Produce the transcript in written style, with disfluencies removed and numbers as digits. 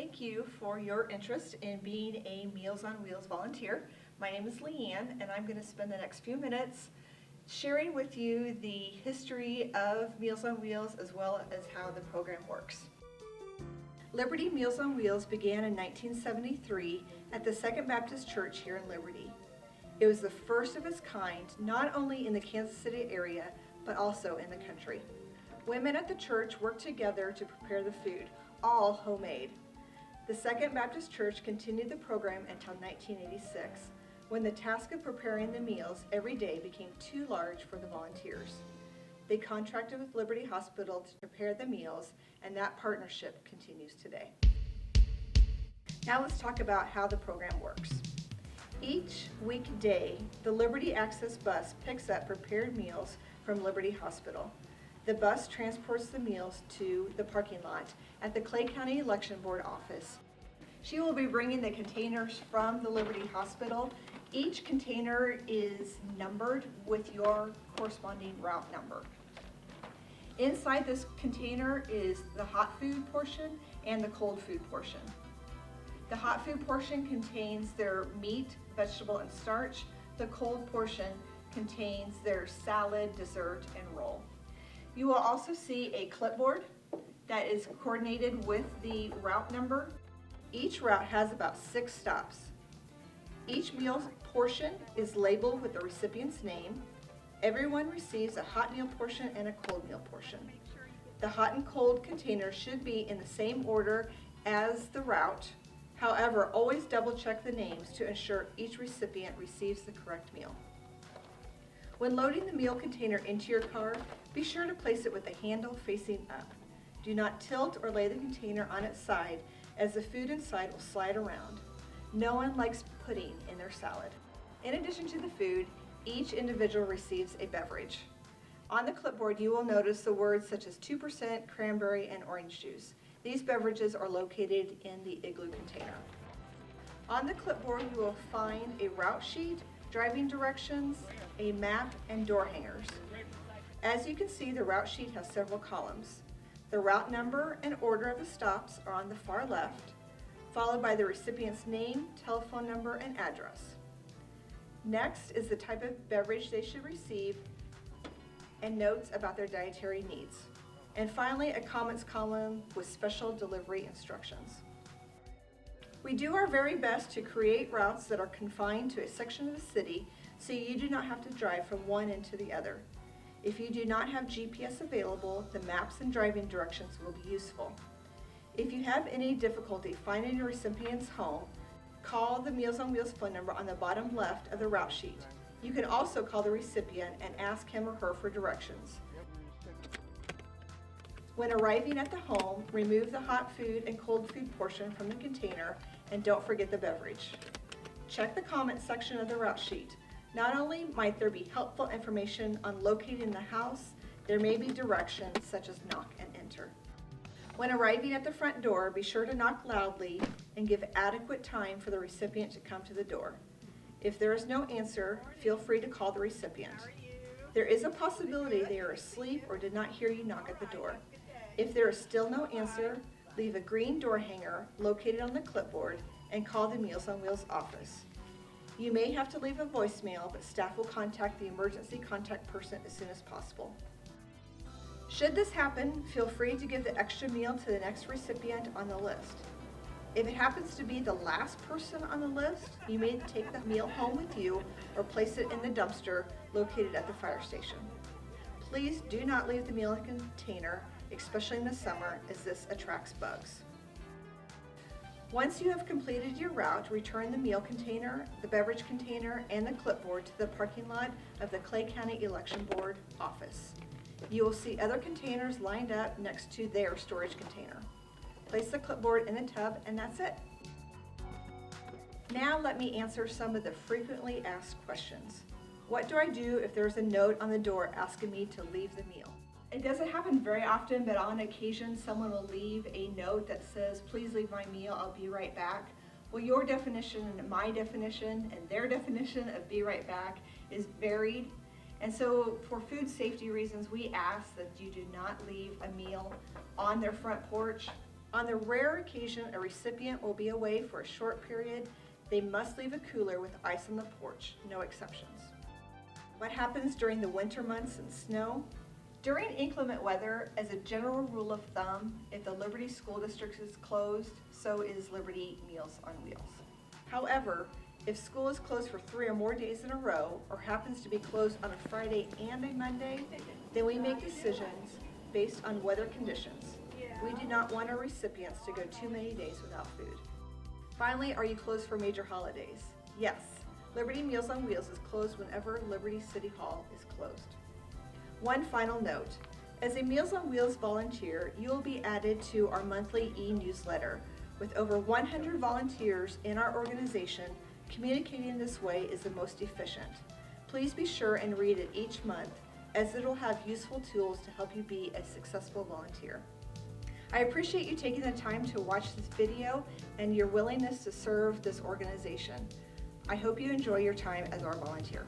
thank you for your interest in being a Meals on Wheels volunteer. My name is Leanne, and I'm going to spend the next few minutes sharing with you the history of Meals on Wheels as well as how the program works. Liberty Meals on Wheels began in 1973 at the Second Baptist Church here in Liberty. It was the first of its kind, not only in the Kansas City area, but also in the country. Women at the church worked together to prepare the food, all homemade. The Second Baptist Church continued the program until 1986, when the task of preparing the meals every day became too large for the volunteers. They contracted with Liberty Hospital to prepare the meals, and that partnership continues today. Now let's talk about how the program works. Each weekday, the Liberty Access bus picks up prepared meals from Liberty Hospital. The bus transports the meals to the parking lot at the Clay County Election Board office. She will be bringing the containers from the Liberty Hospital. Each container is numbered with your corresponding route number. Inside this container is the hot food portion and the cold food portion. The hot food portion contains their meat, vegetable, and starch. The cold portion contains their salad, dessert, and roll. You will also see a clipboard that is coordinated with the route number. Each route has about 6 stops. Each meal portion is labeled with the recipient's name. Everyone receives a hot meal portion and a cold meal portion. The hot and cold containers should be in the same order as the route. However, always double check the names to ensure each recipient receives the correct meal. When loading the meal container into your car, be sure to place it with the handle facing up. Do not tilt or lay the container on its side, as the food inside will slide around. No one likes pudding in their salad. In addition to the food, each individual receives a beverage. On the clipboard, you will notice the words such as 2%, cranberry, and orange juice. These beverages are located in the igloo container. On the clipboard, you will find a route sheet, driving directions, a map, and door hangers. As you can see, the route sheet has several columns. The route number and order of the stops are on the far left, followed by the recipient's name, telephone number, and address. Next is the type of beverage they should receive and notes about their dietary needs. And finally, a comments column with special delivery instructions. We do our very best to create routes that are confined to a section of the city so you do not have to drive from one end to the other. If you do not have GPS available, the maps and driving directions will be useful. If you have any difficulty finding your recipient's home, call the Meals on Wheels phone number on the bottom left of the route sheet. You can also call the recipient and ask him or her for directions. When arriving at the home, remove the hot food and cold food portion from the container and don't forget the beverage. Check the comment section of the route sheet. Not only might there be helpful information on locating the house, there may be directions such as knock and enter. When arriving at the front door, be sure to knock loudly and give adequate time for the recipient to come to the door. If there is no answer, feel free to call the recipient. There is a possibility they are asleep or did not hear you knock at the door. If there is still no answer, leave a green door hanger located on the clipboard and call the Meals on Wheels office. You may have to leave a voicemail, but staff will contact the emergency contact person as soon as possible. Should this happen, feel free to give the extra meal to the next recipient on the list. If it happens to be the last person on the list, you may take the meal home with you or place it in the dumpster located at the fire station. Please do not leave the meal in a container, especially in the summer, as this attracts bugs. Once you have completed your route, return the meal container, the beverage container, and the clipboard to the parking lot of the Clay County Election Board office. You will see other containers lined up next to their storage container. Place the clipboard in the tub, and that's it. Now let me answer some of the frequently asked questions. What do I do if there's a note on the door asking me to leave the meal? It doesn't happen very often, but on occasion someone will leave a note that says, please leave my meal, I'll be right back. Well, your definition and my definition and their definition of be right back is varied. And so for food safety reasons, we ask that you do not leave a meal on their front porch. On the rare occasion a recipient will be away for a short period, they must leave a cooler with ice on the porch, no exceptions. What happens during the winter months and snow? During inclement weather, as a general rule of thumb, if the Liberty School District is closed, so is Liberty Meals on Wheels. However, if school is closed for 3 or more days in a row, or happens to be closed on a Friday and a Monday, then we make decisions based on weather conditions. We do not want our recipients to go too many days without food. Finally, are you closed for major holidays? Yes, Liberty Meals on Wheels is closed whenever Liberty City Hall is closed. One final note, as a Meals on Wheels volunteer, you will be added to our monthly e-newsletter. With over 100 volunteers in our organization, communicating this way is the most efficient. Please be sure and read it each month, as it will have useful tools to help you be a successful volunteer. I appreciate you taking the time to watch this video and your willingness to serve this organization. I hope you enjoy your time as our volunteer.